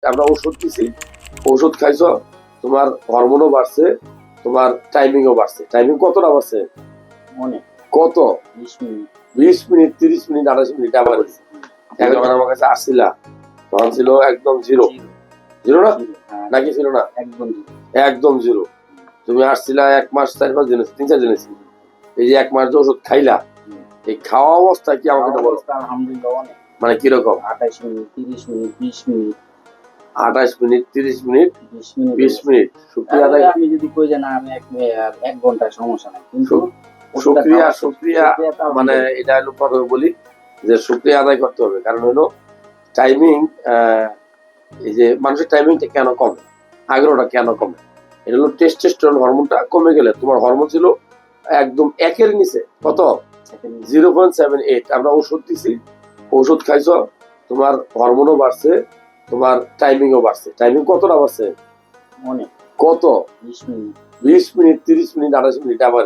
আমরা ওষুধ দিছি, ওষুধ খাইছো, তোমার হরমোনও বাড়ছে, তোমার টাইমিংও বাড়ছে। টাইমিং কতটা বাড়ছে? অনেক। কত? 20 মিনিট। 20 মিনিট, 30 মিনিট, 28 মিনিট আবার হয়েছে। এখন যখন আমার কাছে আসছিলা তখন ছিল একদম জিরো। জিরো না? নাকি ছিল না? একদম জিরো। তুমি আসছিলা 1 মাস 4 মাস দিন, 3-4 দিন। এই যে 1 মাস যে ওষুধ খাইলা, এই খাওয়া অবস্থা কি আমাকে এটা বলো? আলহামদুলিল্লাহ অনেক। মানে কিরকম? 28 minute, 30 minute, 20 minute. 28 minute, 30 minute, 20 minute. শুক্রিয়া আদায়। আমি যদি কই যে না আমি 1 ঘন্টায় সমস্যা নাই, কিন্তু শুক্রিয়া মানে এটা হলো প্রথমে বলি যে শুক্রিয়া আদায় করতে হবে। কারণ হলো টাইমিং, এই যে মানুষের টাইমিংটা কেন কমে, আগ্রহটা কেন কমে, এটা হলো টেস্টোস্টেরন হরমোনটা কমে গেলে। তোমার হরমোন ছিল একদম 1-এর নিচে, কত? 0.78। আমরা ওষুধ দিছি, ওষুধ খাইছো, তোমার হরমোনও বাড়ছে, তোমার টাইমিংও বাড়ছে। টাইমিং কতটা বাড়ছে? অনেক। কত? 20 মিনিট। 20 মিনিট, 30 মিনিট, 28 মিনিট আবার